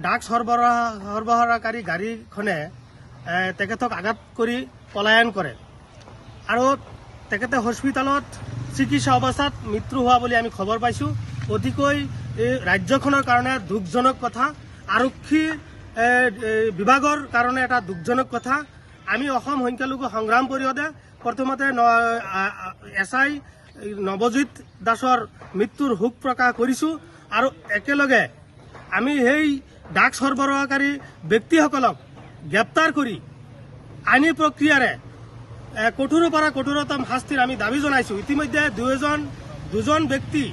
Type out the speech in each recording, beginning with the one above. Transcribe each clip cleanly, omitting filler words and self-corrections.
ডাক সৰবৰাহকাৰী গাড়ীখনে তেখেতক আঘাত কৰি পলায়ন কৰে আৰু তেখেতে হস্পিটেলত চিকিৎসা অৱস্থাত মৃত্যু হোৱা বুলি আমি খবৰ পাইছোঁ। অতিকৈ এই ৰাজ্যখনৰ কাৰণে দুখজনক কথা, আৰক্ষী বিভাগৰ কাৰণে এটা দুখজনক কথা। আমি অসম সংখ্যালঘু সংগ্ৰাম পৰিষদে প্ৰথমতে SI নৱজিৎ দাসৰ মৃত্যুৰ শোক প্ৰকাশ কৰিছোঁ আৰু একেলগে আমি সেই ডাক সৰবৰাহকাৰী ব্যক্তিসকলক গ্ৰেপ্তাৰ কৰি আইনী প্ৰক্ৰিয়াৰে কঠোৰৰ পৰা কঠোৰতম শাস্তিৰ আমি দাবী জনাইছোঁ। ইতিমধ্যে দুজন ব্যক্তি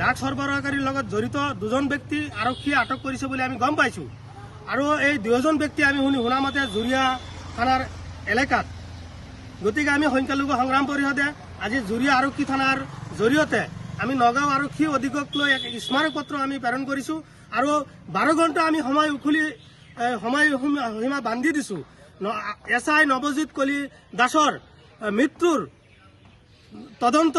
ডাক সৰবৰাহকাৰীৰ লগত জড়িত দুজন ব্যক্তি আৰক্ষীয়ে আটক কৰিছে বুলি আমি গম পাইছোঁ আৰু এই দুজন ব্যক্তি আমি শুনা মতে জুৰিয়া থানাৰ এলেকাত। গতিকে আমি সংখ্যালঘু সংগ্ৰাম পৰিষদে আজি জুৰিয়া আৰক্ষী থানাৰ জৰিয়তে আমি নগাঁও আৰক্ষী অধীক্ষক লৈ এক স্মাৰক পত্ৰ আমি প্ৰেৰণ কৰিছোঁ আৰু 12 ঘণ্টা আমি সময়সীমা বান্ধি দিছোঁ। SI নৱজিৎ দাসৰ মৃত্যুৰ তদন্ত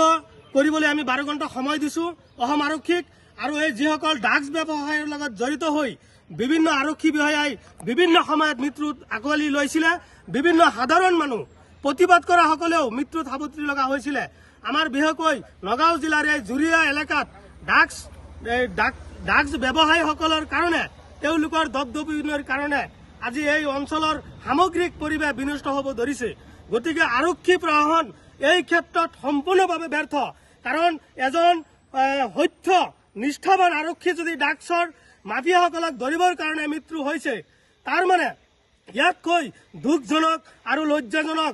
কৰিবলৈ আমি 12 ঘণ্টা সময় দিছোঁ অসম আৰক্ষীক। আৰু এই যিসকল ড্ৰাগছ ব্যৱসায়ৰ লগত জড়িত হৈ বিভিন্ন আৰক্ষী বিষয়াই বিভিন্ন সময়ত মৃত্যুত আঁকোৱালি লৈছিলে, বিভিন্ন সাধাৰণ মানুহ প্ৰতিবাদ কৰা সকলেও মৃত্যুত সাৱটি লগা হৈছিলে। আমাৰ বিশেষকৈ নগাঁও জিলাৰ এই জুৰিয়া এলেকাত ড্ৰাগছ ব্যৱসায়ীসকলৰ কাৰণে তেওঁলোকৰ দপদপনিৰ কাৰণে আজি এই অঞ্চলৰ সামগ্ৰিক পৰিৱেশ বিনষ্ট হ'ব ধৰিছে। গতিকে আৰক্ষী প্ৰশাসন এই ক্ষেত্ৰত সম্পূৰ্ণভাৱে ব্যৰ্থ, কাৰণ এজন সত্য নিষ্ঠাবান আৰক্ষী যদি ড্ৰাগছৰ মাফিয়াসকলক ধৰিবৰ কাৰণে মৃত্যু হৈছে, তাৰ মানে ইয়াতকৈ দুখজনক আৰু লজ্জাজনক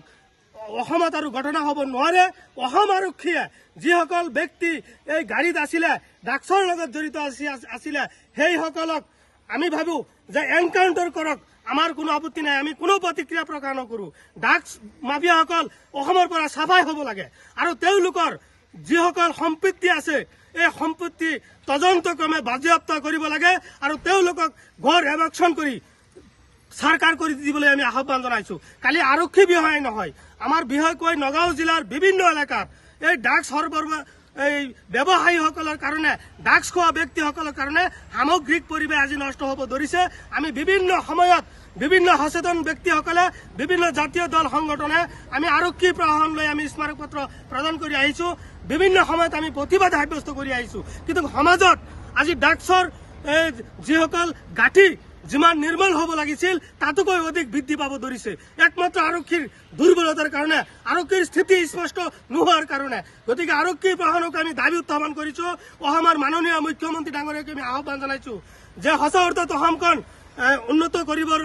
অসমত আৰু ঘটনা হ'ব নোৱাৰে। অসম আৰক্ষীয়ে যিসকল ব্যক্তি এই গাড়ীত আছিলে, ড্ৰাগছৰ লগত জড়িত আছিলে, সেইসকলক আমি ভাবোঁ যে এনকাউণ্টাৰ কৰক, আমাৰ কোনো আপত্তি নাই, আমি কোনো প্ৰতিক্ৰিয়া প্ৰকাশ নকৰোঁ। ড্ৰাগছ মাফিয়াসকল অসমৰ পৰা চাফাই হ'ব লাগে আৰু তেওঁলোকৰ যিসকল সম্পত্তি আছে এই সম্পত্তি তদন্তক্ৰমে বাজেয়াপ্ত কৰিব লাগে আৰু তেওঁলোকক ঘৰ এভেকশ্যন কৰি চৰকাৰ কৰি দিবলৈ আমি আহ্বান জনাইছোঁ। কালি আৰক্ষী বিষয়াই নহয়, আমাৰ বিশেষকৈ নগাঁও জিলাৰ বিভিন্ন এলেকাত এই ড্ৰাগছ ব্যৱসায়ীসকলৰ কাৰণে, ড্ৰাগছ খোৱা ব্যক্তিসকলৰ কাৰণে সামগ্ৰিক পৰিৱেশ আজি নষ্ট হ'ব ধৰিছে। আমি বিভিন্ন সময়ত বিভিন্ন সচেতন ব্যক্তিসকলে, বিভিন্ন জাতীয় দল সংগঠনে আমি আৰক্ষী প্ৰশাসনলৈ আমি স্মাৰক পত্ৰ প্ৰদান কৰি আহিছোঁ, বিভিন্ন সময়ত আমি প্ৰতিবাদ সাব্যস্ত কৰি আহিছোঁ। কিন্তু সমাজত আজি ড্ৰাগছৰ যিসকল গাঁঠি যিমান নিৰ্মল হ'ব লাগিছিল তাতকৈ অধিক বৃদ্ধি পাব ধৰিছে। একমাত্ৰ আৰক্ষীৰ দুৰ্বলতাৰ কাৰণে, আৰক্ষীৰ স্থিতি স্পষ্ট নোহোৱাৰ কাৰণে। গতিকে আৰক্ষী প্ৰশাসনক আমি দাবী উত্থাপন কৰিছোঁ। অসমৰ মাননীয় মুখ্যমন্ত্ৰী ডাঙৰীয়াক আমি আহ্বান জনাইছোঁ যে সঁচা অৰ্থত অসমখন উন্নত কৰিবৰ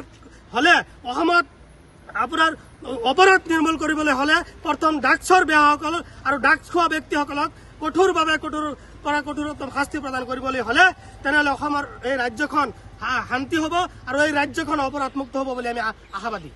হ'লে, অসমত আপোনাৰ অপৰাধ নিৰ্মূল কৰিবলৈ হ'লে প্ৰথম ড্ৰাগছৰ বেয়াসকল আৰু ড্ৰাগছ খোৱা ব্যক্তিসকলক কঠোৰতম শাস্তি প্ৰদান কৰিবলৈ হ'লে তেনেহ'লে অসমৰ এই ৰাজ্যখন শান্তি হ'ব আৰু এই ৰাজ্যখন অপৰাধমুক্ত হ'ব বুলি আমি আশাবাদী।